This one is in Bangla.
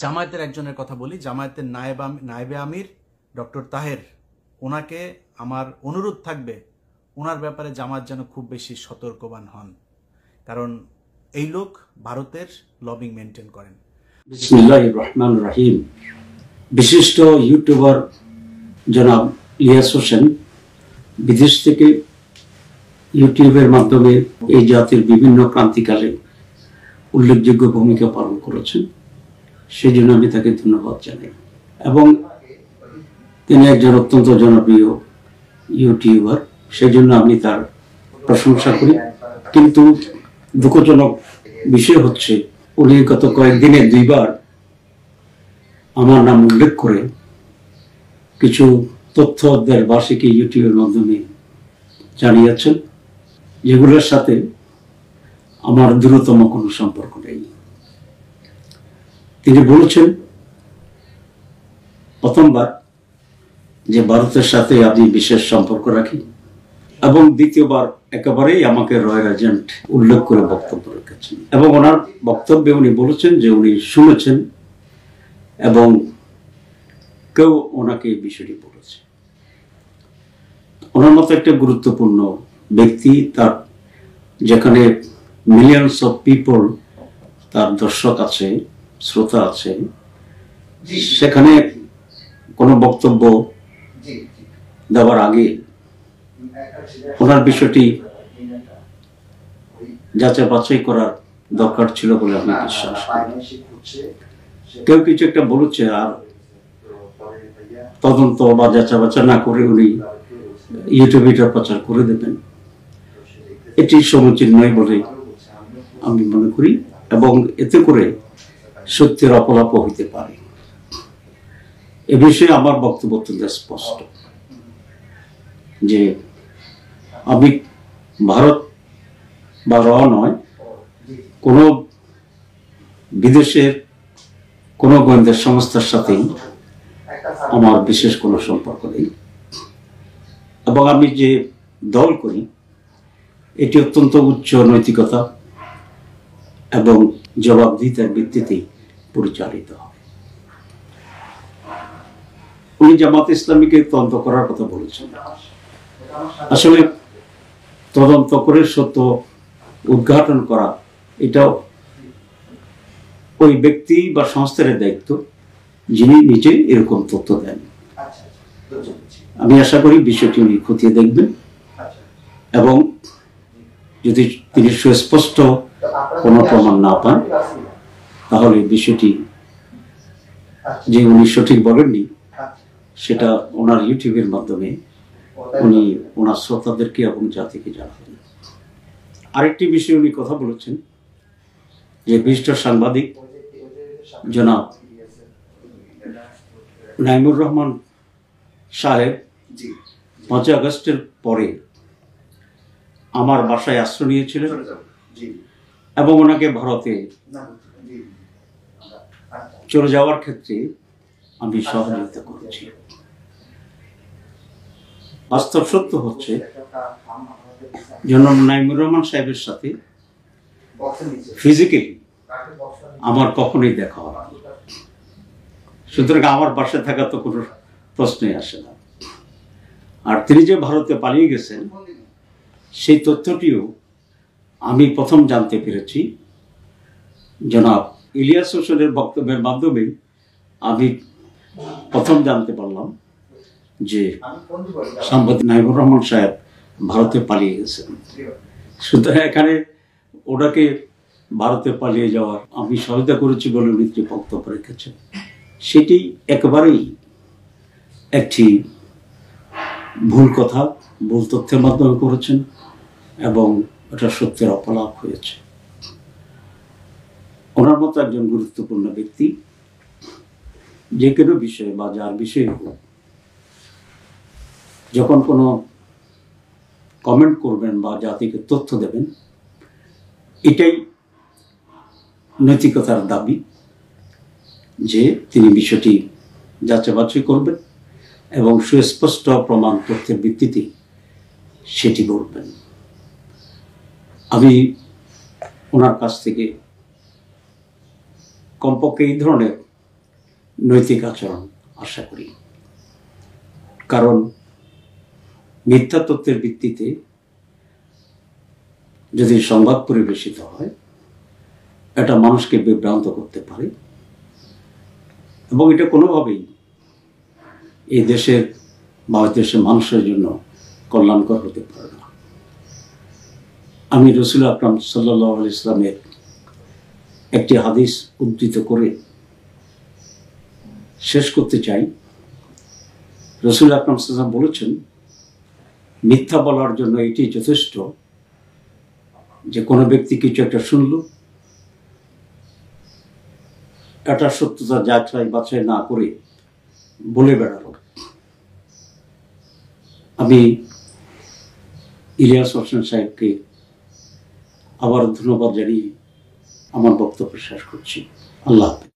জামায়াতের একজনের কথা বলি, জামায়াতের নায়েবে আমির ডক্টর তাহের, ওনাকে আমার অনুরোধ থাকবে ওনার ব্যাপারে জামায়াত যেন খুব বেশি সতর্কবান হন, কারণ এই লোক ভারতের লবিং মেনটেন করেন। বিসমিল্লাহির রহমানির রহিম। বিশিষ্ট ইউটিউবার জনাব ইলিয়াস হোসেন বিদেশ থেকে ইউটিউবের মাধ্যমে এই জাতির বিভিন্ন ক্রান্তিকালে উল্লেখযোগ্য ভূমিকা পালন করেছেন, সেই জন্য আমি তাকে ধন্যবাদ জানাই। এবং তিনি একজন অত্যন্ত জনপ্রিয় ইউটিউবার, সেই জন্য আমি তার প্রশংসা করি। কিন্তু দুঃখজনক বিষয় হচ্ছে, উনি গত কয়েকদিনে দুইবার আমার নাম উল্লেখ করে কিছু তথ্য দেশবাসীকে ইউটিউবের মাধ্যমে জানিয়েছেন, যেগুলোর সাথে আমার দূরতম কোনো সম্পর্ক নেই। তিনি বলেছেন প্রথমবার যে ভারতের সাথে আমি বিশেষ সম্পর্ক রাখি, এবং দ্বিতীয়বার একেবারেই আমাকে রয়্যাল এজেন্ট উল্লেখ করে বক্তব্য রেখেছেন। এবং ওনার বক্তব্যে উনি বলেছেন যে উনি শুনেছেন এবং কেউ ওনাকে এই বিষয়টি বলেছে। ওনার মতো একটা গুরুত্বপূর্ণ ব্যক্তি, তার যেখানে মিলিয়নস অফ পিপল তার দর্শক আছে, শ্রোতা আছে, সেখানে কোনো বক্তব্য দেওয়ার আগে ওনার বিষয়টি যাচাই বাছাই করার দরকার ছিল বলে আমি বিশ্বাস করি। কেউ কিছু একটা বলেছে আর তদন্ত বা যাচাই বাছাই না করে উনি ইউটিউবে প্রচার করে দেবেন, এটি সমীচীন নয় বলে আমি মনে করি, এবং এতে করে সত্যের অপলাপ হইতে পারে। এ বিষয়ে আমার বক্তব্য অত্যন্ত স্পষ্ট যে আমি ভারত বা নয়, কোনো বিদেশের কোনো গোয়েন্দা সংস্থার সাথেই আমার বিশেষ কোনো সম্পর্ক নেই। এবং আমি যে দল করি এটি অত্যন্ত উচ্চ নৈতিকতা এবং জবাবদিহিতার ভিত্তিতে পরিচালিত হয়। উনি জামাত ইসলামীকে তদন্ত করার কথা বলেছেন। আসলে তদন্ত করে সত্য উদ্ঘাটন করা এটাও ওই ব্যক্তি বা সংস্থার দায়িত্ব যিনি নিজে এরকম তথ্য দেন। আমি আশা করি বিষয়টি উনি খতিয়ে দেখবেন, এবং যদি তিনি সুস্পষ্ট কোনো প্রমাণ না পান তাহলে বিষয়টি যে উনি সঠিক বলেননি সেটা ওনার ইউটিউবের মাধ্যমে উনি ওনার শ্রোতাদেরকে এবং জাতিকে জানাবেন। আরেকটি বিষয়ে উনি কথা বলেছেন যে বিশিষ্ট সাংবাদিক জনাব নাইমুর রহমান সাহেব 5 আগস্টের পরে আমার বাসায় আশ্রয় নিয়েছিলেন এবং ওনাকে ভারতে চলে যাওয়ার ক্ষেত্রে আমি সহযোগিতা করেছি। বাস্তব সত্য হচ্ছে জনাব নাইমুর রহমান সাহেবের সাথে ফিজিক্যালি আমার কখনোই দেখা হয়, সুতরাং আমার বাসায় থাকা তো কোনো প্রশ্নই আসে না। আর তিনি যে ভারতে পালিয়ে গেছেন সেই তথ্যটিও আমি প্রথম জানতে পেরেছি জনাব ইলিয়াস হোসেনের বক্তব্যের মাধ্যমে। আমি প্রথম জানতে পারলাম যে সাংবাদিক নাইমুর রহমান সাহেব ভারতে পালিয়ে গেছেন। সুতরাং এখানে ওনাকে ভারতে পালিয়ে যাওয়ার আমি সহায়তা করেছি বলে উনি যে বক্তব্য রেখেছেন সেটি একেবারেই একটি ভুল কথা, ভুল তথ্যের মাধ্যমে করেছেন, এবং এটা সত্যের অপলাপ হয়েছে। ওনার মতো একজন গুরুত্বপূর্ণ ব্যক্তি যে কোনো বিষয়ে বা যার বিষয়ে যখন কোনো কমেন্ট করবেন বা জাতিকে তথ্য দেবেন, এটাই নৈতিকতার দাবি যে তিনি বিষয়টি যাচাই বাছাই করবেন এবং সুস্পষ্ট প্রমাণ তথ্যের ভিত্তিতে সেটি বলবেন। আমি ওনার কাছ থেকে কমপক্ষে এই ধরনের নৈতিক আচরণ আশা করি। কারণ মিথ্যা তথ্যের ভিত্তিতে যদি সংবাদ পরিবেশিত হয়, এটা মানুষকে বিভ্রান্ত করতে পারে এবং এটা কোনোভাবেই এই দেশের বা দেশের মানুষের জন্য কল্যাণকর হতে পারে না। আমি রসুল আকরাম সাল্লাল্লাহু আলাইহি ওয়াসাল্লামের একটি হাদিস উদ্ধৃত করে শেষ করতে চাই। রসুল আকরাম সাল্লাল্লাহু আলাইহি ওয়াসাল্লাম বলেছেন, মিথ্যা বলার জন্য এটি যথেষ্ট যে কোনো ব্যক্তি কিছু একটা শুনল, এটা সত্যতা যাচাই বাছাই না করে বলে বেড়ালো। আমি ইলিয়াস হোসেন সাহেবকে আবার ধন্যবাদ জানিয়ে আমার বক্তব্য শেষ করছি। আল্লাহ হাফেজ।